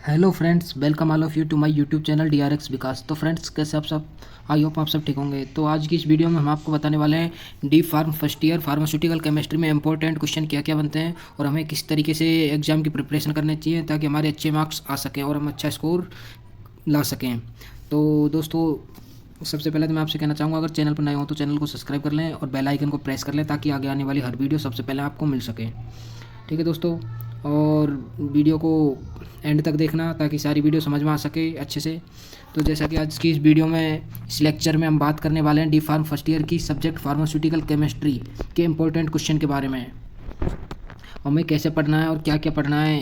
Hello friends, welcome all of you to my YouTube channel DRX Vikas. तो friends, कैसे आप सब? आई होप आप सब ठीक होंगे। तो आज की इस वीडियो में हम आपको बताने वाले हैं D pharm first year pharmaceutical chemistry में इंपॉर्टेंट क्वेश्चन क्या क्या बनते हैं और हमें किस तरीके से एग्ज़ाम की प्रिपरेशन करनी चाहिए ताकि हमारे अच्छे मार्क्स आ सकें और हम अच्छा स्कोर ला सकें। तो दोस्तों, सबसे पहले तो मैं आपसे कहना चाहूँगा, अगर चैनल पर नए हो तो चैनल को सब्सक्राइब कर लें और बेल आइकन को प्रेस कर लें ताकि आगे आने वाली हर वीडियो सबसे पहले आपको मिल सके। ठीक है दोस्तों, और वीडियो को एंड तक देखना ताकि सारी वीडियो समझ में आ सके अच्छे से। तो जैसा कि आज की इस वीडियो में, इस लेक्चर में हम बात करने वाले हैं डी फार्म फर्स्ट ईयर की सब्जेक्ट फार्मास्यूटिकल केमिस्ट्री के इंपॉर्टेंट क्वेश्चन के बारे में। हमें कैसे पढ़ना है और क्या क्या पढ़ना है,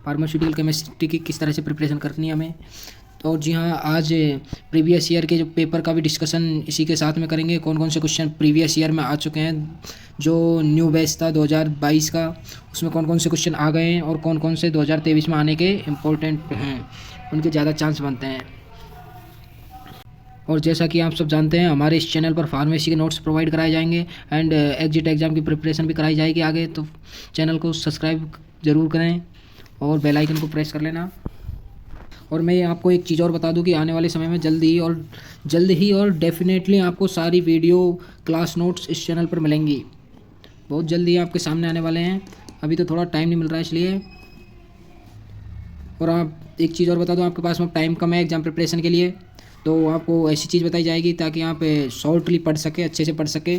फार्मास्यूटिकल केमिस्ट्री की किस तरह से प्रिपरेशन करनी है हमें। तो जी हाँ, आज प्रीवियस ईयर के जो पेपर का भी डिस्कशन इसी के साथ में करेंगे। कौन कौन से क्वेश्चन प्रीवियस ईयर में आ चुके हैं, जो न्यू बैच था 2022 का, उसमें कौन कौन से क्वेश्चन आ गए हैं और कौन कौन से 2023 में आने के इम्पोर्टेंट हैं, उनके ज़्यादा चांस बनते हैं। और जैसा कि आप सब जानते हैं, हमारे इस चैनल पर फार्मेसी के नोट्स प्रोवाइड कराए जाएंगे एंड एग्जिट एग्ज़ाम की प्रिपरेशन भी कराई जाएगी आगे। तो चैनल को सब्सक्राइब ज़रूर करें और बेल आइकन को प्रेस कर लेना। और मैं आपको एक चीज़ और बता दूं कि आने वाले समय में जल्द ही और डेफिनेटली आपको सारी वीडियो क्लास नोट्स इस चैनल पर मिलेंगी। बहुत जल्दी आपके सामने आने वाले हैं। अभी तो थोड़ा टाइम नहीं मिल रहा है इसलिए। और आप एक चीज़ और बता दूं, आपके पास में टाइम कम है एग्ज़ाम प्रिपरेशन के लिए, तो आपको ऐसी चीज़ बताई जाएगी ताकि आप शॉर्टली पढ़ सके, अच्छे से पढ़ सके।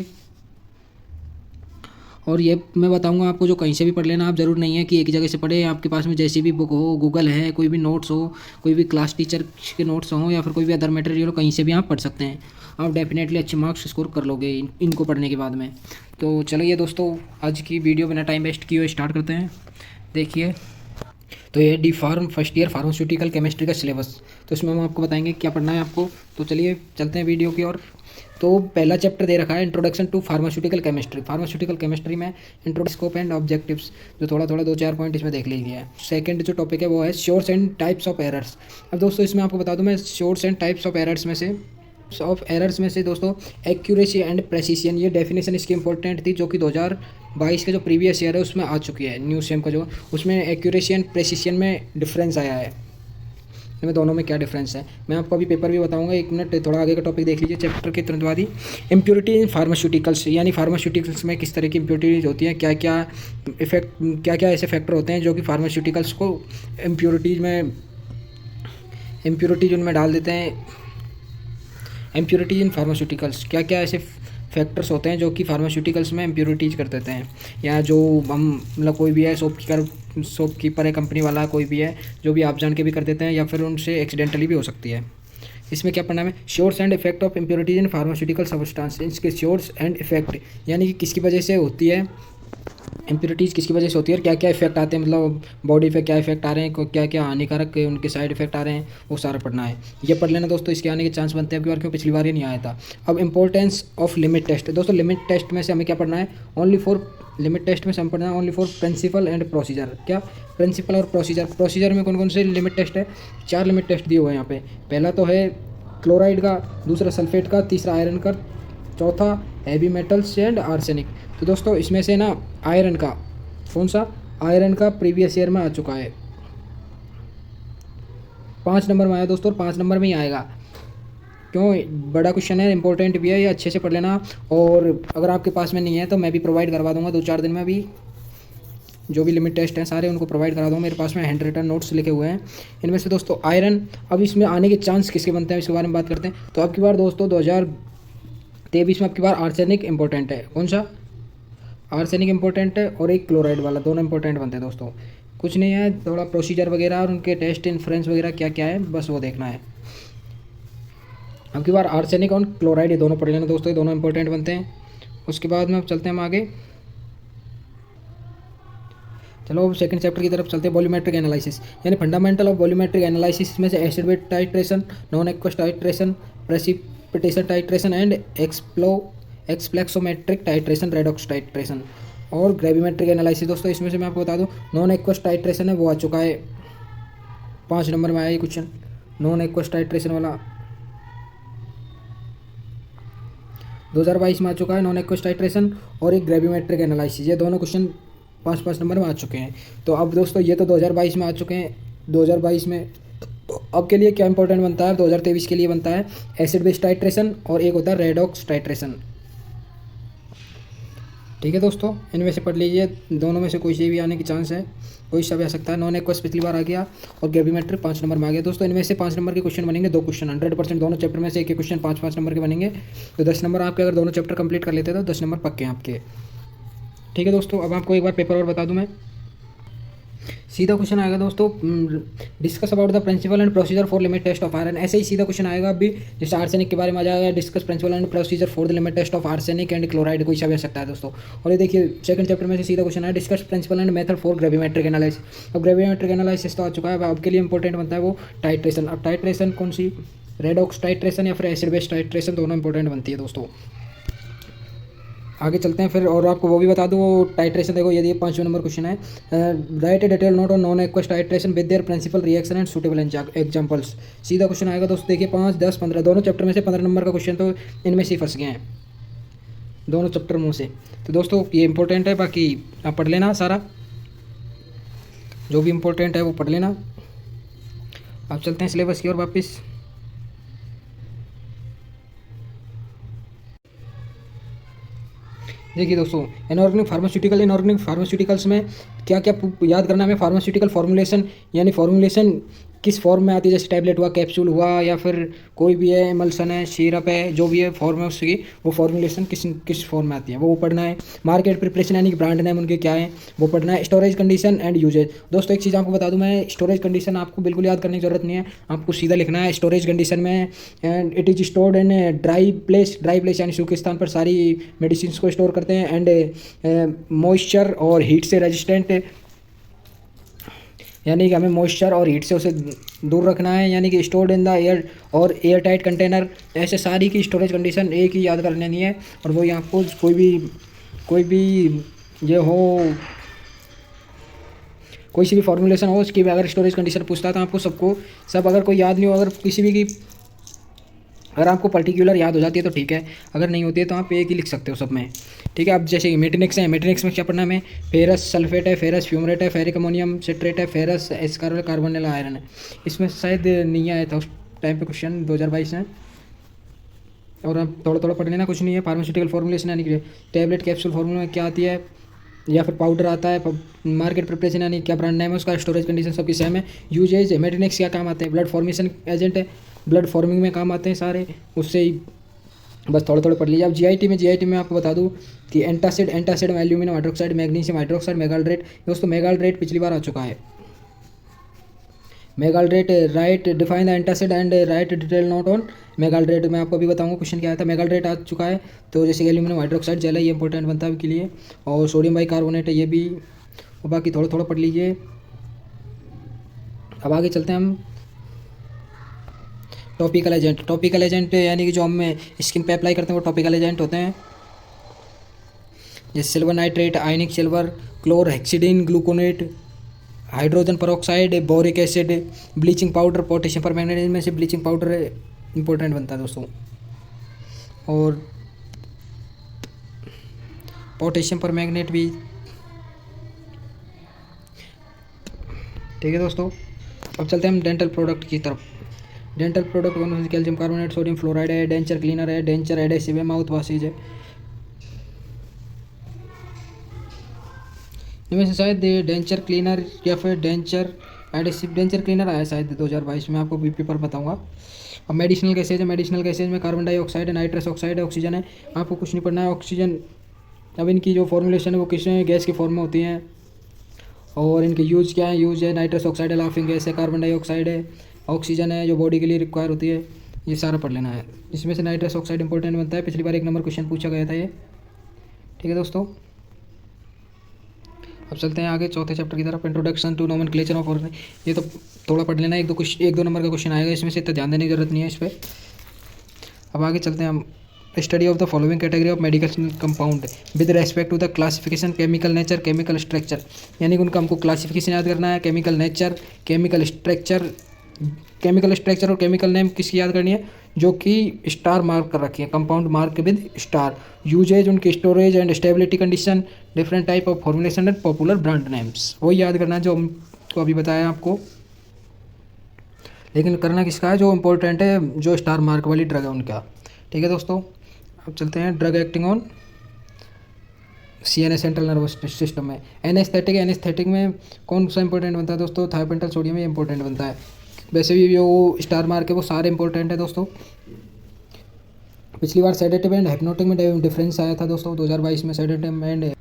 और ये मैं बताऊंगा आपको, जो कहीं से भी पढ़ लेना, आप ज़रूर नहीं है कि एक ही जगह से पढ़े। आपके पास में जैसी भी बुक हो, गूगल है, कोई भी नोट्स हो, कोई भी क्लास टीचर के नोट्स हो या फिर कोई भी अदर मटेरियल हो, कहीं से भी आप पढ़ सकते हैं। आप डेफिनेटली अच्छे मार्क्स स्कोर कर लोगे इनको पढ़ने के बाद में। तो चलिए दोस्तों, आज की वीडियो बिना टाइम वेस्ट किए हुए स्टार्ट करते हैं। देखिए, तो ये D pharm first year pharmaceutical chemistry का सिलेबस, तो इसमें हम आपको बताएंगे क्या पढ़ना है आपको। तो चलिए चलते हैं वीडियो की ओर। तो पहला चैप्टर दे रखा है introduction to pharmaceutical chemistry. Pharmaceutical chemistry में इंट्रोस्कोप एंड ऑब्जेक्टिव्स, जो थोड़ा थोड़ा 2-4 पॉइंट इसमें देख लीजिए है। सेकंड जो टॉपिक है वो है source and types of errors. अब दोस्तों, इसमें आपको बता दूं मैं, source and types of errors में से दोस्तों, एक्यूरेसी एंड प्रेसिशन, ये डेफिनेशन इसकी इंपॉर्टेंट थी, जो कि 2022 के जो प्रीवियस ईयर है उसमें आ चुकी है। न्यू सेम का जो, उसमें एक्यूरेसी एंड प्रेसिशन में डिफरेंस आया है। इनमें दोनों में क्या डिफरेंस है मैं आपको अभी पेपर भी बताऊंगा। 1 मिनट, थोड़ा आगे का टॉपिक देख लीजिए चैप्टर के तुरंत बाद ही। इम्प्योरिटी इन फार्मास्यूटिकल्स, यानी फार्मास्यूटिकल्स में किस तरह की इम्प्योरिटीज होती हैं, क्या क्या ऐसे फैक्टर होते हैं जो कि फार्मास्यूटिकल्स को इम्प्योरिटीज उनमें डाल देते हैं। इम्प्योरिटीज इन फार्मास्यूटिकल्स, क्या क्या ऐसे फैक्टर्स होते हैं जो कि फार्मास्यूटिकल्स में इम्प्योरिटीज कर देते हैं, या जो हम मतलब कोई भी है शॉपकीपर है, कंपनी वाला कोई भी है, जो भी आप जान के भी कर देते हैं या फिर उनसे एक्सीडेंटली भी हो सकती है। इसमें क्या पढ़ना है, source and effect of impurities in pharmaceutical substance. इसके सोर्स एंड इफेक्ट, यानी कि किसकी वजह से होती है इम्प्योरिटीज़, किसकी वजह से होती है और क्या क्या इफेक्ट आते हैं, मतलब बॉडी पे क्या इफेक्ट आ रहे हैं, क्या क्या हानिकारक उनके साइड इफेक्ट आ रहे हैं, वो सारा पढ़ना है। ये पढ़ लेना दोस्तों, इसके आने के चांस बनते हैं। अब क्यों पिछली बार ये नहीं आया था। अब इंपॉर्टेंस ऑफ लिमिट टेस्ट, दोस्तों लिमिट टेस्ट में से हमें क्या पढ़ना है, लिमिट टेस्ट में से हम पढ़ना है only for principle and procedure. क्या प्रिंसिपल और प्रोसीजर में कौन कौन से लिमिट टेस्ट है, 4 लिमिट टेस्ट दिए हुए हैं यहाँ पे। पहला तो है क्लोराइड का, दूसरा सल्फेट का, तीसरा आयरन का, चौथा हैवी मेटल्स एंड आर्सेनिक। तो दोस्तों, इसमें से ना आयरन का, कौन सा, आयरन का प्रीवियस ईयर में आ चुका है, 5 नंबर में आया दोस्तों, और 5 नंबर में ही आएगा। क्यों, बड़ा क्वेश्चन है, इंपॉर्टेंट भी है, ये अच्छे से पढ़ लेना। और अगर आपके पास में नहीं है तो मैं भी प्रोवाइड करवा दूंगा 2-4 दिन में। अभी जो भी लिमिट टेस्ट हैं सारे उनको प्रोवाइड करा दूँगा, मेरे पास में हैंड रिटन नोट्स लिखे हुए हैं। इनमें से दोस्तों आयरन, अब इसमें आने के चांस किसके बनते हैं इसके बारे में बात करते हैं। तो अब की बार दोस्तों 2023 में अब की बार आर्सेनिक इंपॉर्टेंट है। कौन सा, आर्सेनिक इंपॉर्टेंट है, और एक क्लोराइड वाला, दोनों इंपॉर्टेंट बनते हैं दोस्तों। कुछ नहीं है, थोड़ा प्रोसीजर वगैरह और उनके टेस्ट इन्फ्लुएंस वगैरह क्या क्या है, बस वो देखना है। अब की बार आर्सेनिक और क्लोराइड, ये दोनों पढ़ लेना दोस्तों, ये दोनों इंपॉर्टेंट बनते हैं। उसके बाद में अब चलते हैं हम आगे। चलो अब सेकंड चैप्टर की तरफ चलते हैं, वॉल्यूमेट्रिक एनालिसिस, यानी फंडामेंटल ऑफ वॉल्यूमेट्रिक एनालिसिस। इसमें से acid base titration, non aqueous titration, precipitation titration and complexometric titration, redox titration और ग्रेविमेट्रिक एनालिसिस। दोस्तों इसमें से मैं आपको बता दूं, नॉन एक्वस टाइट्रेशन है वो आ चुका है, 5 नंबर में आया ये क्वेश्चन, नॉन एक्वस टाइट्रेशन वाला 2022 में आ चुका है, नॉन एक्वस टाइट्रेशन और एक ग्रेविमेट्रिक एनालिसिस। ये दोनों क्वेश्चन 5-5 नंबर में आ चुके हैं। तो अब दोस्तों ये तो 2022 में आ चुके हैं, 2022 में। तो अब के लिए क्या इंपॉर्टेंट बनता है, 2023 के लिए बनता है एसिड बेस टाइट्रेशन और एक होता है रेडॉक्स टाइट्रेशन। ठीक है दोस्तों, इनमें से पढ़ लीजिए, दोनों में से कोई से भी आने की चांस है, कोई सा भी आ सकता है। नॉन एक्वस पिछली बार आ गया और ग्रेविमेट्री 5 नंबर में आ गया दोस्तों। इनमें से 5 नंबर के क्वेश्चन बनेंगे, 2 क्वेश्चन 100% दोनों चैप्टर में से एक क्वेश्चन 5-5 नंबर के बनेंगे। तो 10 नंबर आपके, अगर दोनों चैप्टर कंप्लीट कर लेते हैं तो 10 नंबर पक्के हैं आपके। ठीक है दोस्तों, अब आपको एक बार पेपर और बता दूं मैं। सीधा क्वेश्चन आएगा दोस्तों, discuss about the principle and procedure for limit test of iron. ऐसे ही सीधा क्वेश्चन आएगा अभी, जैसे आर्सेनिक के बारे में आ जाएगा, discuss principle and procedure for the limit test of arsenic and chloride, कोई सा भी आ सकता है दोस्तों। और ये देखिए सेकंड चैप्टर में से सीधा क्वेश्चन है, discuss principle and method for gravimetric analysis. अब ग्रेविमेट्रिक एनालिसिस तो आ चुका है, अब के लिए इंपॉर्टेंट बनता है वो टाइट्रेशन। अब टाइट्रेशन कौन सी, रेडॉक्स टाइट्रेशन या फिर एसिड बेस टाइट्रेशन, दोनों इंपॉर्टेंट बनती है दोस्तों। आगे चलते हैं फिर, और आपको वो भी बता दूँ, वो टाइट्रेशन देखो, यदि 5वें नंबर क्वेश्चन है, write a detail note on non aqueous titration with their principle reaction and suitable examples. सीधा क्वेश्चन आएगा दोस्तों, देखिए 5, 10, 15 दोनों चैप्टर में से 15 नंबर का क्वेश्चन तो इनमें से फंस गए हैं, दोनों चैप्टर मुँह से। तो दोस्तों ये इंपॉर्टेंट है, बाकी आप पढ़ लेना सारा, जो भी इंपॉर्टेंट है वो पढ़ लेना। अब चलते हैं सिलेबस की ओर वापस। देखिए दोस्तों, इनऑर्गेनिक फार्मास्यूटिकल्स में क्या क्या याद करना है हमें, फार्मास्यूटिकल फॉर्मुलेशन, यानी फॉर्मुलेशन किस फॉर्म में आती है, जैसे टैबलेट हुआ, कैप्सूल हुआ, या फिर कोई भी है, एमल्सन है, सिरप है, जो भी है फॉर्म है उसकी, वो फॉर्मुलेशन किस किस फॉर्म में आती है वो पढ़ना है। मार्केट प्रिपरेशन यानी कि ब्रांड नेम उनके क्या है वो पढ़ना है। Storage condition and uses. दोस्तों एक चीज़ आपको बता दूं मैं, स्टोरेज कंडीशन आपको बिल्कुल याद करने की जरूरत नहीं है, आपको सीधा लिखना है स्टोरेज कंडीशन में, and it is stored in dry place यानी सूखे स्थान पर सारी मेडिसिन को स्टोर करते हैं, एंड मॉइस्चर और हीट से रेजिस्टेंट, यानी कि हमें मॉइस्चर और हीट से उसे दूर रखना है, यानी कि स्टोर्ड इन द एयर और एयर टाइट कंटेनर। ऐसे सारी की स्टोरेज कंडीशन एक ही याद कर लेनी है, और वही आपको कोई भी ये हो, कोई सी भी फॉर्मुलेशन हो उसकी भी अगर स्टोरेज कंडीशन पूछता है तो आपको सब अगर कोई याद नहीं हो, अगर किसी भी की अगर आपको पर्टिकुलर याद हो जाती है तो ठीक है, अगर नहीं होती है तो आप एक ही लिख सकते हो सब में। ठीक है, अब जैसे मेटिनिक्स है, मेटिनिक्स में क्या पढ़ना है हमें, फेरस सल्फेट है, फेरस फ्यूमरेट है, फेरिक अमोनियम सिट्रेट है, फेरस कार्बोनिल आयरन है। इसमें शायद नहीं आया था उस टाइम पे क्वेश्चन 2022 में, और अब थोड़ा थोड़ा पढ़ लेना, कुछ नहीं है। फार्मास्यूटिकल फॉर्मुलेशन यानी कि टैबलेट कैप्सूल फॉर्मूला में क्या आती है, या फिर पाउडर आता है। मार्केट प्रिपरेशन यानी क्या ब्रांड नेम है उसका, स्टोरेज कंडीशन सबकी सेम है। यूजेज, मेडिनेक्स क्या काम आते हैं, ब्लड फॉर्मेशन एजेंट है, ब्लड फॉर्मिंग में काम आते हैं सारे, उससे ही बस थोड़ा थोड़ा पढ़ लीजिए। अब जीआईटी में आपको बता दूं कि antacid aluminium hydroxide, magnesium hydroxide, मेगाल्ड्रेट। दोस्तों मेगाल्ड्रेट पिछली बार आ चुका है, मेगाल्ड्रेट, right define the antacid and right detail note on मेगाल्ड्रेट। मैं आपको अभी बताऊंगा क्वेश्चन क्या आया था। मेगाल्ड्रेट आ चुका है, तो जैसे एल्यूमिनियम हाइड्रोक्साइड जेल है, ये इंपॉर्टेंट बनता है के लिए, और सोडियम बाइकार्बोनेट है ये भी, और बाकी थोड़ा थोड़ा पढ़ लीजिए। अब आगे चलते हैं हम, टॉपिकल एजेंट यानी कि जो हम स्किन पे अप्लाई करते हैं वो टॉपिकल एजेंट होते हैं, जैसे silver nitrate, ionic silver, chlorhexidine, gluconate, hydrogen peroxide, boric acid, bleaching powder, potassium permanganate. में से ब्लीचिंग पाउडर इंपॉर्टेंट बनता है दोस्तों, और पोटेशियम परमैंगनेट भी। ठीक है दोस्तों, अब चलते हैं हम डेंटल प्रोडक्ट की तरफ। डेंटल प्रोडक्ट कौन से, कैल्शियम कार्बोनेट, सोडियम फ्लोराइड है, डेंचर क्लीनर है, डेंचर एडेसिव है, माउथ वाशेज है। इनमें से शायद डेंचर क्लीनर या फिर डेंचर एडेसिव, डेंचर क्लीनर आया शायद 2022 में, आपको बीपी पर बताऊंगा। अब मेडिसिनल गैसेज है, मेडिसिनल गैसेज में कार्बन डाइऑक्साइड है, नाइट्रस ऑक्साइड है, ऑक्सीजन है, आपको कुछ नहीं पढ़ना है। ऑक्सीजन, अब इनकी जो फॉर्मुलेशन है वो किस गैस की फॉर्म में होती हैं, और इनके यूज क्या है, यूज है नाइट्रस ऑक्साइड है, लाफिंग गैस है, कार्बन डाइऑक्साइड है, ऑक्सीजन है जो बॉडी के लिए रिक्वायर होती है, ये सारा पढ़ लेना है। इसमें से नाइट्रस ऑक्साइड इंपॉर्टेंट बनता है, पिछली बार 1 नंबर क्वेश्चन पूछा गया था ये। ठीक है दोस्तों, अब चलते हैं आगे चौथे चैप्टर की तरफ, introduction to nomenclature of organic. ये तो थोड़ा पढ़ लेना, 1-2 नंबर का क्वेश्चन आएगा, इसमें से इतना ध्यान देने की जरूरत नहीं है इस पर। अब आगे चलते हैं हम, study of the following category of medical compound with respect to the classification, chemical nature, chemical structure. यानी कि उनका हमको क्लासिफिकेशन याद करना है, केमिकल नेचर, केमिकल स्ट्रक्चर और केमिकल नेम किसकी याद करनी है, जो कि स्टार मार्क कर रखी है, compound mark with star. Uses, उनकी storage and stability condition, different type of formulation and popular brand names, वही याद करना है जो हमको अभी बताया आपको। लेकिन करना किसका है, जो इम्पोर्टेंट है जो स्टार मार्क वाली ड्रग है उनका। ठीक है दोस्तों, अब चलते हैं drug acting on CNS central nervous system में। एनेस्थेटिक में कौन सा इंपॉर्टेंट बनता है दोस्तों, थायोपेंटल सोडियम ये इंपॉर्टेंट बनता है। वैसे भी जो स्टार मार्क है वो सारे इंपॉर्टेंट है दोस्तों। पिछली बार सेडेटिव एंड हिप्नोटिक में डिफरेंस आया था दोस्तों 2022 में। सेडेटिव एंड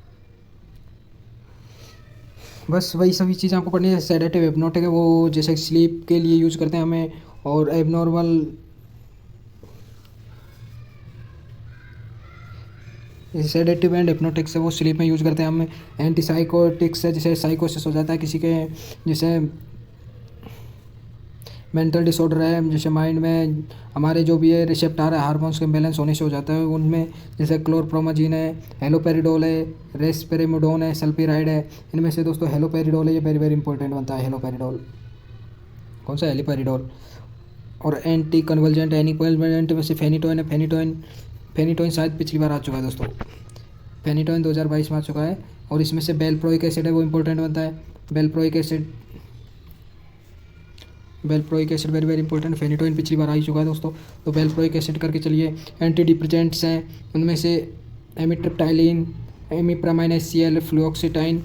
बस वही सभी चीज़ें आपको पढ़नी है। सेडेटिव हिप्नोटिक है वो जैसे स्लीप के लिए यूज़ करते हैं हमें, और एबनॉर्मल सेडेटिव एंड हिप्नोटिक्स है वो स्लीप में यूज़ करते हैं हम। एंटी साइकोटिक्स है जैसे साइकोसिस हो जाता है किसी के, जैसे मेंटल डिसऑर्डर है, जैसे माइंड में हमारे जो भी है रिसेप्टर है हार्मोन्स के बैलेंस होने से हो जाता है उनमें, जैसे क्लोरप्रोमाजीन है, हेलोपेरिडोल है, रेस्पेरेमिडोन है, सल्पिराइड है। इनमें से दोस्तों हेलोपेरिडोल है, ये वेरी वेरी इंपॉर्टेंट बनता है हेलोपेरिडोल। कौन सा, हेलोपेरिडोल। और एंटी कन्वर्जेंट एनिक्वलजेंट में से फेनिटोइन है। फेनिटोइन शायद पिछली बार आ चुका है दोस्तों, फेनिटोइन 2022 में आ चुका है। और इसमें से बेल्प्रोइक एसिड है वो इंपॉर्टेंट बनता है। Valproic acid very very important. Phenytoin पिछली बार आ ही चुका है दोस्तों, तो बेल्प्रोइक एसिड करके चलिए। एंटी डिप्रेजेंट्स हैं उनमें से एमिट्रिप्टाइलिन, एमिप्रामाइन HCl, फ्लुओक्सीटाइन।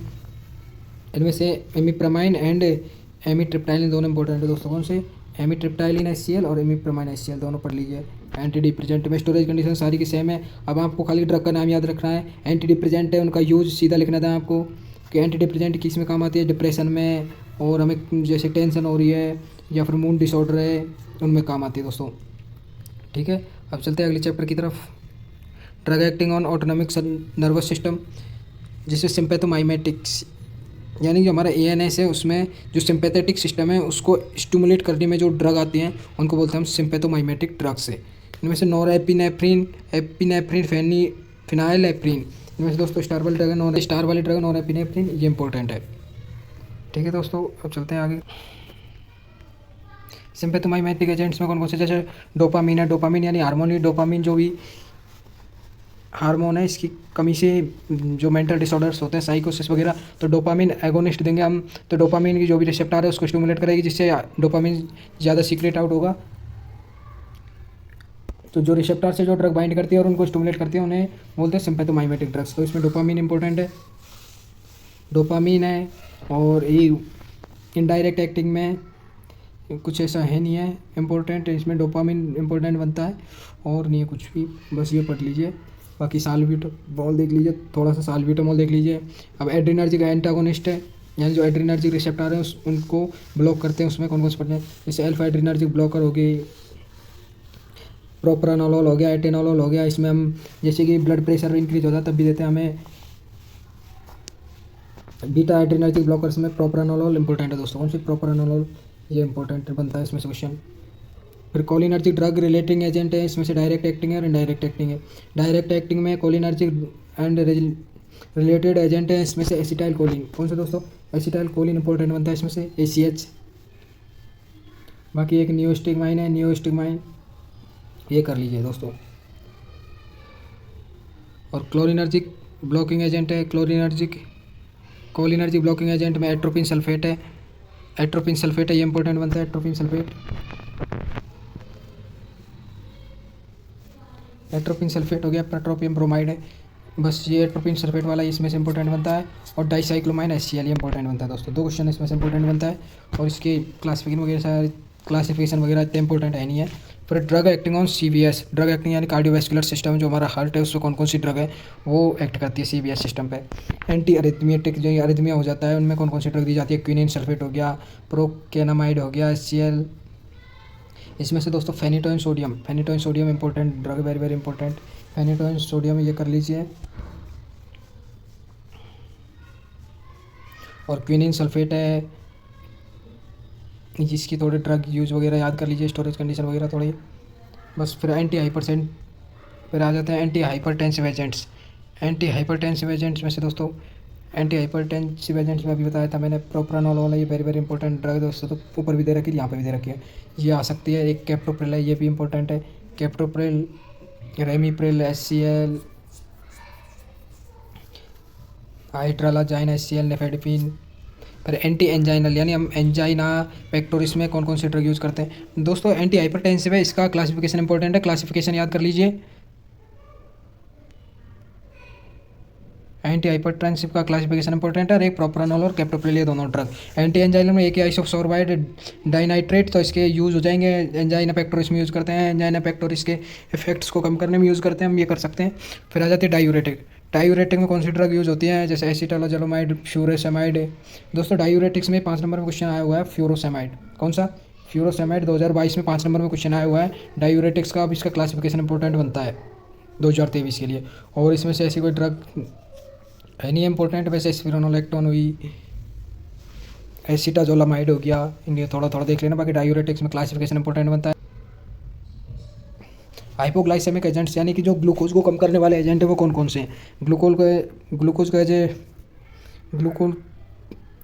इनमें से एमिप्रामाइन एंड एमिट्रिप्टाइलिन दोनों इंपॉर्टेंट है दोस्तों। कौन से, एमिट्रिप्टाइलिन HCl और एमिप्रामाइन HCl दोनों पढ़ लीजिए। एंटी डिप्रेजेंट में स्टोरेज कंडीशन सारी की सेम है। अब आपको खाली ड्रग का नाम याद रखना है। एंटी डिप्रेजेंट है उनका यूज सीधा लिखना था आपको कि एंटी डिप्रेजेंट किस में काम आती है, डिप्रेशन में, और हमें जैसे टेंशन हो रही है या फिर मूड डिसऑर्डर है उनमें काम आती है दोस्तों। ठीक है, अब चलते हैं अगले चैप्टर की तरफ। Drug acting on autonomic nervous system, जिसे सिंपैथोमाइमेटिक्स, यानी जो हमारा ANS है उसमें जो सिंपैथेटिक सिस्टम है उसको स्टिमुलेट करने में जो ड्रग आती हैं उनको बोलते हैं हम सिंपैथोमाइमेटिक ड्रग्स है। इनमें से नॉरएपिनेफ्रिन, फिनाइलेफ्रिन, इनमें से दोस्तों स्टार वाली ड्रग है नॉरएपिनेफ्रिन, ये इंपॉर्टेंट है। ठीक है दोस्तों, अब चलते हैं आगे। सिंपैथोमाइमेटिक एजेंट्स में कौन कौन से, जैसे डोपामीन है। डोपामीन यानी हार्मोन, डोपामीन जो भी हार्मोन है इसकी कमी से जो मेंटल डिसऑर्डर्स होते हैं साइकोसिस वगैरह, तो डोपामीन एगोनिस्ट देंगे हम। तो डोपामीन की जो भी रिसेप्टर है उसको स्टिमुलेट करेगी जिससे डोपामीन ज़्यादा सीक्रेट आउट होगा। तो जो रिसेप्टर से जो ड्रग बाइंड करती है और उनको स्टिमुलेट करती है उन्हें बोलते हैं सिंपैथोमाइमेटिक ड्रग्स। तो इसमें डोपामीन इंपॉर्टेंट है, डोपामीन है। और ये इनडायरेक्ट एक्टिंग में कुछ ऐसा है नहीं है इम्पोर्टेंट, इसमें डोपामिन इम्पोर्टेंट बनता है और नहीं है कुछ भी, बस ये पढ़ लीजिए। बाकी साल्ब्यूटामॉल देख लीजिए, थोड़ा सा साल्ब्यूटामॉल देख लीजिए। अब एड्रीनर्जिक एंटागोनिस्ट है, यानी जो एड्रीनर्जिक रिसेप्टर है उनको ब्लॉक करते हैं, उसमें कौन कौन से पढ़ने हैं, जैसे अल्फा एड्रीनर्जिक ब्लॉकर हो गई, प्रोप्रानोलोल हो गया, एटेनोलोल हो गया। इसमें हम जैसे कि ब्लड प्रेशर इंक्रीज होता है तब भी देते हैं हमें। बीटा एड्रीनर्जिक ब्लॉकर्स में प्रोप्रानोलोल इंपॉर्टेंट है दोस्तों। कौन सी, प्रोप्रानोलोल, ये इंपॉर्टेंट बनता है इसमें से क्वेश्चन। फिर कोलिनर्जिक ड्रग रिलेटिंग एजेंट है, इसमें से डायरेक्ट एक्टिंग है और इनडायरेक्ट एक्टिंग है। डायरेक्ट एक्टिंग में कोलिनर्जिक एंड रिलेटेड एजेंट है, इसमें से एसिटाइल कोलिन। कौन सा दोस्तों, एसिटाइल कोलिन इंपॉर्टेंट बनता है इसमें से, ACH। बाकी एक नियोस्टिगमाइन है, नियोस्टिगमाइन ये कर लीजिए दोस्तों। और क्लोरिनर्जिक ब्लॉकिंग एजेंट है, कोलिनर्जिक ब्लॉकिंग एजेंट में एट्रोपिन सल्फेट है, एट्रोपिन सल्फेट है, ये इंपॉर्टेंट बनता है एट्रोपिन सल्फेट। एट्रोपिन सल्फेट हो गया, पेट्रोपियम ब्रोमाइड है, बस ये एट्रोपिन सल्फेट वाला इसमें से इंपॉर्टेंट बनता है। और डाइसाइक्लोमाइन HCl ये इंपॉर्टेंट बनता है दोस्तों। 2 क्वेश्चन इसमें से इंपॉर्टेंट बनता है और इसके क्लासिफिकेशन वगैरह इतने इंपॉर्टेंट है नहीं है। फिर drug acting on CVS, drug acting यानी कार्डियोवैस्कुलर सिस्टम, जो हमारा हार्ट है उसमें कौन कौन सी ड्रग है वो एक्ट करती है CVS सिस्टम पे। एंटी अरिथमियाटिक, जो अरिथमिया हो जाता है उनमें कौन कौन सी ड्रग दी जाती है, क्विनिन सल्फेट हो गया, प्रोकेनामाइड हो गया, HCl। इसमें से दोस्तों phenytoin sodium important drug, very very important. Phenytoin sodium ये कर लीजिए। और क्विनिन सल्फेट है, जिसकी थोड़ी ड्रग यूज वगैरह याद कर लीजिए, स्टोरेज कंडीशन वगैरह थोड़ी। बस फिर फिर आ जाते हैं anti hypertensive agents. Anti hypertensive agents में से दोस्तों, एंटी हाइपरटेंसिव एजेंट्स में अभी बताया था मैंने, प्रोप्रानोलोल है, ये वेरी वेरी इंपॉर्टेंट ड्रग दोस्तों। तो ऊपर भी दे रखी है, यहाँ पे भी दे रखी है, ये आ सकती है। एक कैप्टोप्रिल है, ये भी इंपॉर्टेंट है, कैप्टोप्रिल, रेमीप्रिल, HCl, हाइड्रालाजाइन HCl, नेफेडिपिन, फिर एंटी एंजाइनल यानी हम एंजाइना पेक्टोरिस में कौन कौन से ड्रग यूज़ करते हैं दोस्तों। एंटी हाइपरटेंसिव है, इसका क्लासिफिकेशन इंपॉर्टेंट है, क्लासिफिकेशन याद कर लीजिए। एंटी हाइपरटेंसिव का क्लासिफिकेशन इंपॉर्टेंट है और एक प्रोप्रानोल और कैप्टोप्रिल, ये दोनों ड्रग। एंटी एंजाइनल में एक आइसोसोर्बाइड डाइनाइट्रेट, तो इसके यूज़ हो जाएंगे, एंजाइना पेक्टोरिस में यूज़ करते हैं, एंजाइना पेक्टोरिस के इफेक्ट्स को कम करने में यूज़ करते हैं, हम ये कर सकते हैं। फिर आ जाती है डायूरेटिक। डायूरेटिक में कौन सी ड्रग यूज़ होती है, जैसे एसिटालोजोलमाइड, फ्यूरोसेमाइड। दोस्तों डायूरेटिक्स में 5 नंबर में क्वेश्चन आया हुआ है फ्यूरोसेमाइड। कौन सा? फ्यूरोसेमाइड 2022 में 5 नंबर में क्वेश्चन आया हुआ है डायूरेटिक्स का। अब इसका क्लासिफिकेशन इंपॉर्टेंट बनता है 2023 के लिए। और इसमें से ऐसी कोई ड्रग है नहीं इंपॉर्टेंट, वैसे स्पिरोनोलेक्टोन हुई, एसिटाजोलामाइड हो गया, इन्हें थोड़ा थोड़ा देख लेना। बाकी डायूरेटिक्स में क्लासिफिकेशन इंपॉर्टेंट बनता है। हाइपोग्लाइसेमिक एजेंट्स यानी कि जो ग्लूकोज को कम करने वाले एजेंट है वो कौन कौन से हैं। ग्लूकोज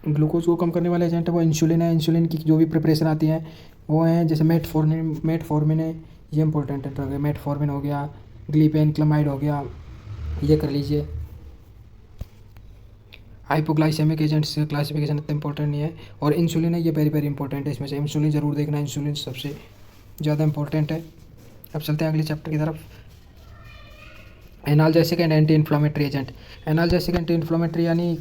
ग्लूकोज को कम करने वाले एजेंट है वो इंसुलिन है। इंसुलिन की जो भी प्रिपरेशन आती है वो हैं, जैसे मेटफॉर्मिन है, ये इंपॉर्टेंट है ड्रग है। मेटफॉर्मिन हो गया, ग्लीपेनक्लामाइड हो गया, ये कर लीजिए। हाइपोग्लाइसेमिक एजेंट्स का क्लासिफिकेशन इतना इंपॉर्टेंट नहीं है। और इंसुलिन है, ये वेरी वेरी इंपॉर्टेंट है, इसमें से इंसुलिन जरूर देखना, इंसुलिन सबसे ज़्यादा इंपॉर्टेंट है। अब चलते हैं अगले चैप्टर की तरफ। Analgesic and anti inflammatory agent. Analgesic anti inflammatory यानी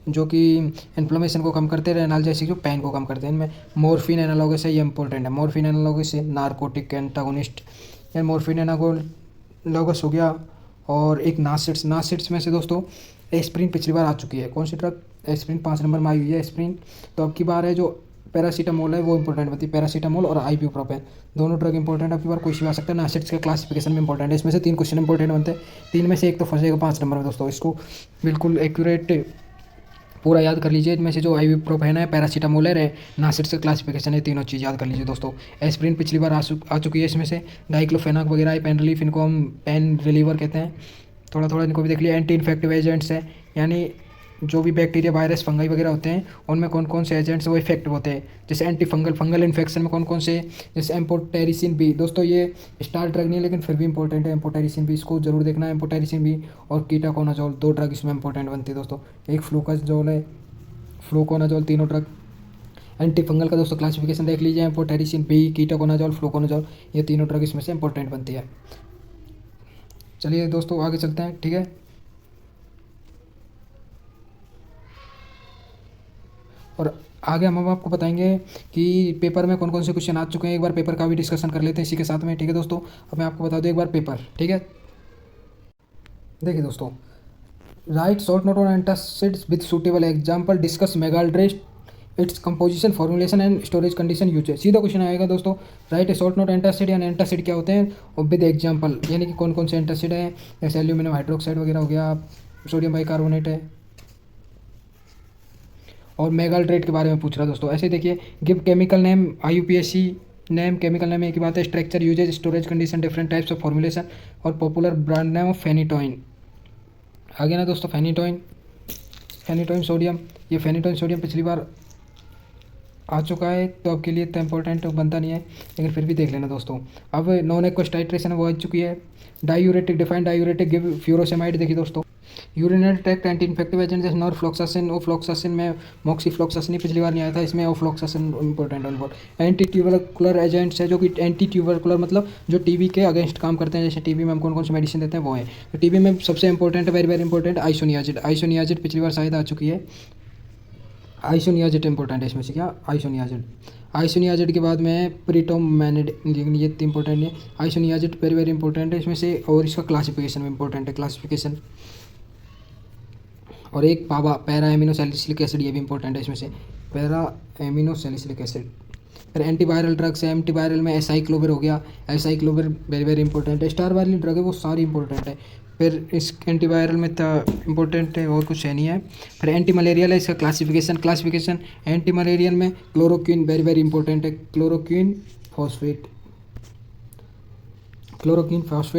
जो कि इन्फ्लामेशन को कम करते हैं, एनाल्जेसिक जो पेन को कम करते हैं। इनमें मॉर्फिन एनालॉगस है, ये इंपॉर्टेंट है। मॉर्फिन एनालॉगस है नारकोटिक एंटागोनिस्ट, या मॉर्फिन एनालॉगस हो गया। और एक नासिड्स में से दोस्तों एस्प्रिन पिछली बार आ चुकी है। कौन सी ड्रग? एस्प्रिन 5 नंबर में आई हुई है एस्प्रिन। तो अब की बार है जो पैरासीटामोल है वो इंपॉर्टेंट बनती है, पैरासीटामोल और आइब्यूप्रोफेन, दोनों ड्रग इंपॉर्टेंट। अब की बार कोई भी आ सकता है। नासिड्स के क्लासिफिकेशन में इंपॉर्टेंट है, इसमें से 3 क्वेश्चन इंपॉर्टेंट बनते हैं, 3 में से एक तो फंसेगा 5 नंबर में दोस्तों। इसको बिल्कुल एक्यूरेट पूरा याद कर लीजिए। इनमें से जो आइब्यूप्रोफेन है, पैरासीटामोल है, नासिड्स का क्लासिफिकेशन है, तीनों चीज़ याद कर लीजिए दोस्तों। एस्प्रिन पिछली बार आ चुकी है, इसमें से डाइक्लोफेनाक वगैरह, पेन रिलीफ, इनको हम पेन रिलीवर कहते हैं। थोड़ा थोड़ा इनको भी देख लिया। एंटी इन्फेक्टिव एजेंट्स हैं, यानी जो भी बैक्टीरिया, वायरस, फंगाई वगैरह होते हैं उनमें कौन कौन से एजेंट्स वो इफेक्टिव होते हैं। जैसे एंटी फंगल इन्फेक्शन में कौन कौन से, जैसे एम्पोटेरिसिन बी। दोस्तों ये स्टार ड्रग नहीं है लेकिन फिर भी इंपॉर्टेंट है, एम्पोटेरिसिन बी, इसको जरूर देखना है। एम्पोटेरिसिन बी और कीटाकोनाजोल, 2 ड्रग इसमें इंपॉर्टेंट बनती है दोस्तों। एक फ्लूकाजोल है, फ्लूकोनाजोल, तीनों ड्रग। एंटी फंगल का दोस्तों क्लासिफिकेशन देख लीजिए, एम्पोटेरिसिन बी, कीटाकोनाजोल, फ्लूकोनाजोल, ये तीनों ड्रग इसमें से इंपॉर्टेंट बनती है। चलिए दोस्तों आगे चलते हैं, ठीक है। और आगे हम आपको बताएंगे कि पेपर में कौन कौन से क्वेश्चन आ चुके हैं। एक बार पेपर का भी डिस्कशन कर लेते हैं इसी के साथ में, ठीक है दोस्तों। अब मैं आपको बता दूं एक बार पेपर, ठीक है। देखिए दोस्तों, write short note on antacids with suitable example, discuss magaldrate, its composition, formulation and storage condition use. सीधा क्वेश्चन आएगा दोस्तों, write a short note antacid, यानी एंटासिड क्या होते हैं और विद एग्जांपल, यानी कि कौन कौन से एंटासिड हैं, जैसे एल्यूमिनियम हाइड्रोक्साइड वगैरह हो गया, सोडियम बाइकार्बोनेट है। और मेगाल्ड्रेट के बारे में पूछ रहा है दोस्तों। ऐसे देखिए, give chemical name, IUPAC name, chemical name एक ही बात है। Structure, uses, storage condition, different types of formulation और popular brand name of phenytoin. आगे ना दोस्तों, फेनिटोइन सोडियम, ये फेनिटोइन सोडियम पिछली बार आ चुका है तो अब के लिए इतना इंपॉर्टेंट बनता नहीं है, लेकिन फिर भी देख लेना दोस्तों। अब नॉन एक्वस टाइट्रेशन वो आ चुकी है। Diuretic, defined diuretic, give furosemide. देखिए दोस्तों, urinary tract anti infective agent जैसे नॉरफ्लॉक्सासिन, ओफ्लॉक्सासिन में मॉक्सीफ्लॉक्सासिन पिछली बार नहीं आया था, इसमें ओफ्लॉक्सासिन इंपॉर्टेंट है। एंटी ट्यूबरकुलर एजेंट्स है, जो कि एंटी ट्यूबरकुलर मतलब जो टीबी के अगेंस्ट काम करते हैं। जैसे टीबी में हम कौन कौन सी मेडिसिन देते हैं वो है। तो टीबी में सबसे इंपॉर्टेंट है, very very important, isoniazid. Isoniazid पिछली बार शायद आ चुकी है। आइसोनियाजिड इंपॉर्टेंट है इसमें से, क्या? आइसोनियाजिड के बाद में प्रीटोमैनिड, ये इंपॉर्टेंट नहीं है। आइसोनियाजिड वेरी वेरी इंपॉर्टेंट है इसमें से। और इसका क्लासिफिकेशन भी इंपॉर्टेंट है, क्लासिफिकेशन। और एक पैरा एमिनो सैलिसिलिक एसिड, ये भी इंपॉर्टेंट है इसमें से, पैरा एमिनो सैलिसिलिक एसिड। फिर एंटीवायरल ड्रग्स है, एंटीवायरल में एसाइक्लोविर हो गया, एसाइक्लोविर वेरी वेरी इंपॉर्टेंट है। स्टार वाली ड्रग है वो सारी इंपॉर्टेंट है। फिर इस एंटीवायरल में इंपॉर्टेंट है और कुछ है नहीं है। फिर एंटी मलेरियल है, इसका क्लासिफिकेशन एंटी मलेरियल में क्लोरोक्विन वेरी वेरी इंपॉर्टेंट है, क्लोरोक्विन फॉस्फेट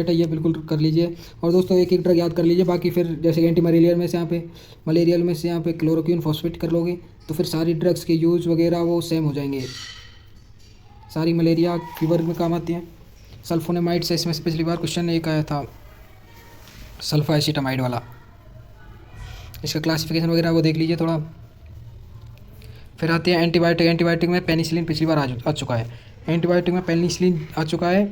है, ये बिल्कुल कर लीजिए। और दोस्तों एक एक ड्रग याद कर लीजिए, बाकी फिर जैसे एंटी मलेरियल में से यहाँ पे क्लोरोक्विन फॉस्फेट कर लोगे तो फिर सारी ड्रग्स के यूज़ वगैरह वो सेम हो जाएंगे, सारी मलेरिया फीवर में काम आती हैं। सल्फोनेमाइड से इसमें से पिछली बार क्वेश्चन एक आया था, सल्फाएसिटामाइड वाला, इसका क्लासिफिकेशन वगैरह वो देख लीजिए थोड़ा। फिर आते हैं एंटीबायोटिक। एंटीबायोटिक में पेनिसिलिन पिछली बार आ चुका है। एंटीबायोटिक में पेनिसिलिन आ चुका है।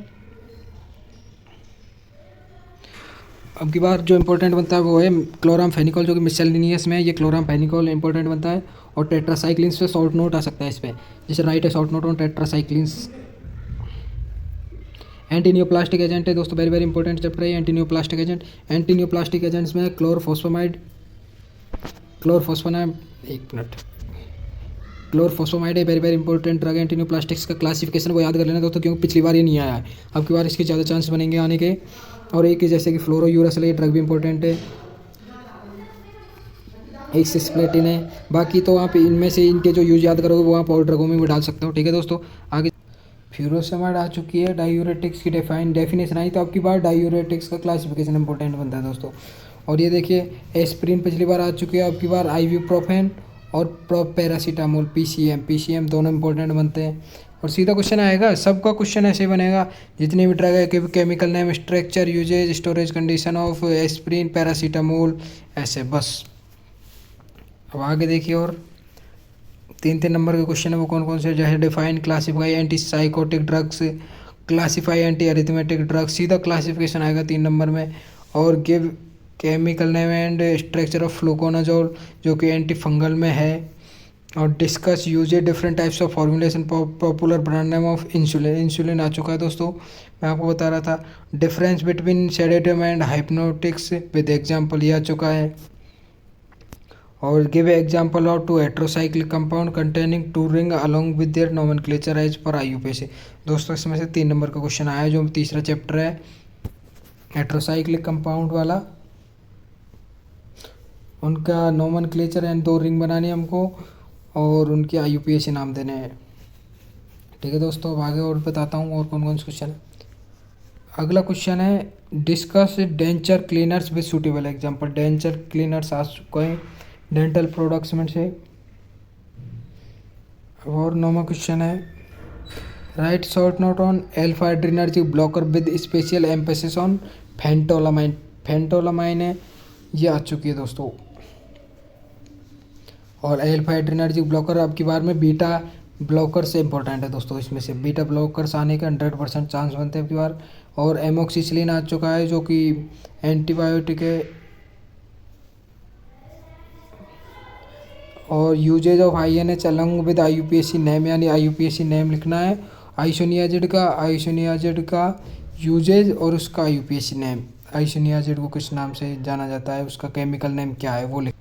अब की बार जो इंपॉर्टेंट बनता है वो है क्लोरामफेनिकोल, जो कि मिससेलेनियस में ये क्लोरामफेनिकोल इंपॉर्टेंट बनता है। और टेट्रासाइक्लिन्स पे शॉर्ट नोट आ सकता है इस पर, जैसे राइट है short note on tetracyclines. Antineoplastic agent है दोस्तों, वेरी वेरी इंपॉर्टेंट चैप्टर है एंटीनियोप्लास्टिक एजेंट। एंटीनियोप्लास्टिक एजेंट्स में क्लोरफॉस्फोनाइड एक मिनट क्लोरफॉस्फोमाइड है, वेरी वेरी इंपॉर्टेंट ड्रग। एंटीनियोप्लास्टिक्स का क्लासिफिकेशन वो याद कर लेना दोस्तों, क्योंकि पिछली बार ये नहीं आया है, अब की बार इसके ज़्यादा चांस बनेंगे आने के। और एक जैसे कि फ्लोरोयूरासिल, ये ड्रग भी इंपॉर्टेंट है। एक सिस्प्लेटिन है। बाकी तो आप इनमें से इनके जो यूज याद करोगे वो आप और ड्रगों में भी डाल सकते हो, ठीक है दोस्तों। आगे फ्यूरोसेमाइड आ चुकी है। डायूरेटिक्स की डेफिनेशन आई, तो आपकी बार डायूरेटिक्स का क्लासिफिकेशन इंपॉर्टेंट बनता है दोस्तों। और ये देखिए एस्प्रिन पिछली बार आ चुकी है, आपकी बार आइब्यूप्रोफेन और पैरासीटामोल पीसीएम दोनों इंपॉर्टेंट बनते हैं। और सीधा क्वेश्चन आएगा, सबका क्वेश्चन ऐसे ही बनेगा, जितने भी ड्रग है कि chemical name, structure, uses, storage condition of aspirin, paracetamol, ऐसे बस। अब आगे देखिए, और 3 नंबर के क्वेश्चन है वो कौन कौन से, जैसे define, classify anti psychotic drugs, classify anti arrhythmic drugs, सीधा क्लासिफिकेशन आएगा 3 नंबर में। और give chemical name and structure of fluconazole, जो कि एंटी फंगल में है। और discuss use different types of formulation, popular brand name of insulin आ चुका है दोस्तों, मैं आपको बता रहा था। Difference between sedative and hypnotics with example, ये आ चुका है। और give example of 2 heterocyclic compound containing 2 ring along with their nomenclature as per IUPAC। दोस्तों इसमें से 3 नंबर का क्वेश्चन आया है, जो तीसरा चैप्टर है हेट्रोसाइक्लिक कंपाउंड वाला, उनका नोमेनक्लेचर एंड 2 रिंग बनानी है हमको, और उनके IUPAC नाम देने हैं, ठीक है दोस्तों। अब आगे और बताता हूँ और कौन कौन से क्वेश्चन है। अगला क्वेश्चन है discuss denture cleaners with suitable example. Denture cleaners आ चुके हैं डेंटल प्रोडक्ट्स में से। और 9वां क्वेश्चन है write short note on alpha adrenergic blocker with special emphasis on phentolamine. Phentolamine है, ये आ चुकी है दोस्तों। और एल्फा एड्रेनर्जिक ब्लॉकर अब की बार में बीटा ब्लॉकर से इंपॉर्टेंट है दोस्तों, इसमें से बीटा ब्लॉकर्स आने के 100% चांस बनते हैं अब की बार। और एमोक्सिसिलिन आ चुका है, जो कि एंटीबायोटिक है। और uses of INH along with IUPAC name, यानी IUPAC नेम लिखना है। आइसोनियाजिड का यूजेज और उसका IUPAC नेम। आइसोनियाजिड को किस नाम से जाना जाता है, उसका केमिकल नेम क्या है वो लिख।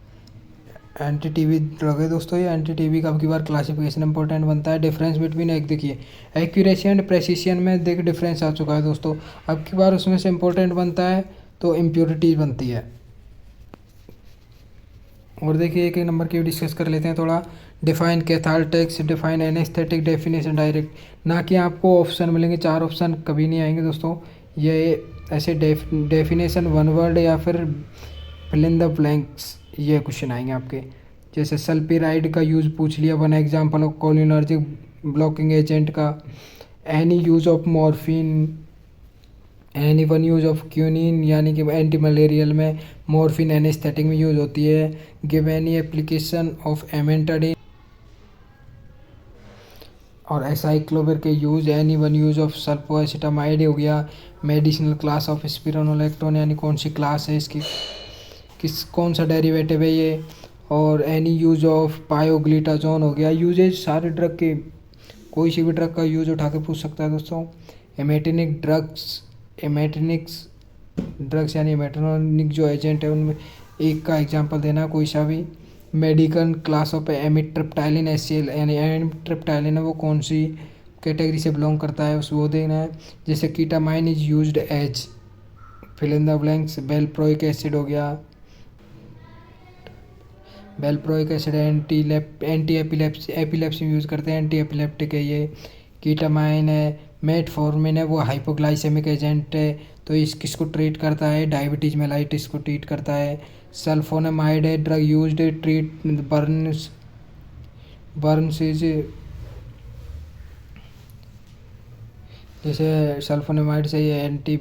एंटी टीबी ड्रग है दोस्तों, ये एंटी टीबी का अब की बार क्लासिफिकेशन इंपॉर्टेंट बनता है। डिफरेंस बिटवीन, एक देखिए एक्यूरेसी एंड प्रेसिशन में देख डिफरेंस आ चुका है दोस्तों, अब की बार उसमें से इंपॉर्टेंट बनता है तो इम्प्योरिटीज बनती है। और देखिए एक नंबर की भी डिस्कस कर लेते हैं थोड़ा। Define cathartics, define anaesthetic, definition direct, ना कि आपको ऑप्शन मिलेंगे, 4 ऑप्शन कभी नहीं आएंगे दोस्तों, ये ऐसे डेफिनेशन 1 वर्ड या फिर फिल इन द ब्लैंक्स, ये क्वेश्चन आएंगे आपके। जैसे सल्फेराइड का यूज़ पूछ लिया, 1 example of cholinergic blocking agent का। Any use of morphine, any 1 use of quinine, यानी कि एंटी मलेरियल में। मॉर्फिन एनेस्थेटिक में यूज होती है। Give any application of amantadine और एसाइक्लोविर के use. Any 1 use of sulfacetamide हो गया। मेडिसिनल क्लास ऑफ स्पिरोनोलेक्टोन, यानी कौन सी क्लास है इसकी, कौन सा डेरिवेटिव है ये। और एनी यूज ऑफ पायोग्लिटाजोन हो गया। यूजेज सारे ड्रग के, कोई सी भी ड्रग का यूज उठा के पूछ सकता है दोस्तों। एमेटिनिक ड्रग्स यानी एमेटोनिक जो एजेंट है उनमें एक का एग्जांपल देना कोई सा भी। मेडिकल क्लास ऑफ एमिट्रिप्टाइलिन HCl, यानी एमिट्रिप्टाइलिन है वो कौन सी कैटेगरी से बिलोंग करता है उस वो देना है। जैसे ketamine is used as, fill in the blanks. Valproic acid हो गया, बेल्प्रोइक एसिड एंटी एपिलेप्सी में यूज़ करते हैं, एंटी एपिलेप्टिक है ये। कीटामाइन है। मेटफॉर्मिन है वो हाइपोग्लाइसेमिक एजेंट है, तो इस किसको ट्रीट करता है, डायबिटीज मेलाइटिस को ट्रीट करता है। सल्फोनेमाइड है, drug used treat Burns is, जैसे सल्फोनेमाइड से ये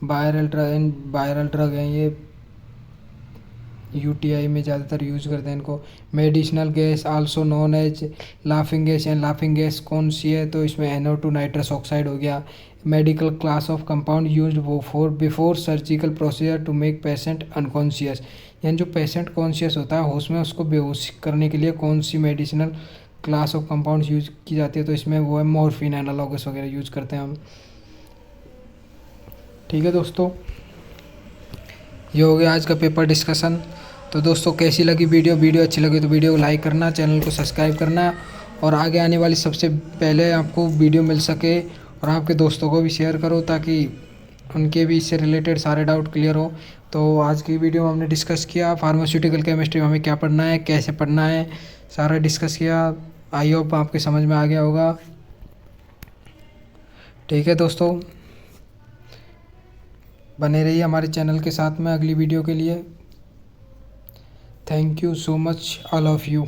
वायरल ड्रग है ये। यूटीआई में ज़्यादातर यूज़ करते हैं इनको। Medicinal gas also known as laughing gas, and laughing gas कौन सी है, तो इसमें NO2 नाइट्रस ऑक्साइड हो गया। Medical class of compound used for before surgical procedure to make patient unconscious, यानी जो पेशेंट कॉन्शियस होता है होश में, उसको बेहोश करने के लिए कौन सी medicinal class of compound use की जाती है, तो इसमें वो है मॉर्फिन एनालॉगस वगैरह यूज़ करते हैं हम। ठीक है दोस्तों, ये हो गया आज का पेपर डिस्कशन। तो दोस्तों कैसी लगी वीडियो अच्छी लगी तो वीडियो को लाइक करना, चैनल को सब्सक्राइब करना, और आगे आने वाली सबसे पहले आपको वीडियो मिल सके, और आपके दोस्तों को भी शेयर करो ताकि उनके भी इससे रिलेटेड सारे डाउट क्लियर हो। तो आज की वीडियो में हमने डिस्कस किया फार्मास्यूटिकल केमिस्ट्री में हमें क्या पढ़ना है, कैसे पढ़ना है, सारा डिस्कस किया। आई होप आपके समझ में आ गया होगा। ठीक है दोस्तों, बने रहिए हमारे चैनल के साथ में अगली वीडियो के लिए। Thank you so much all of you.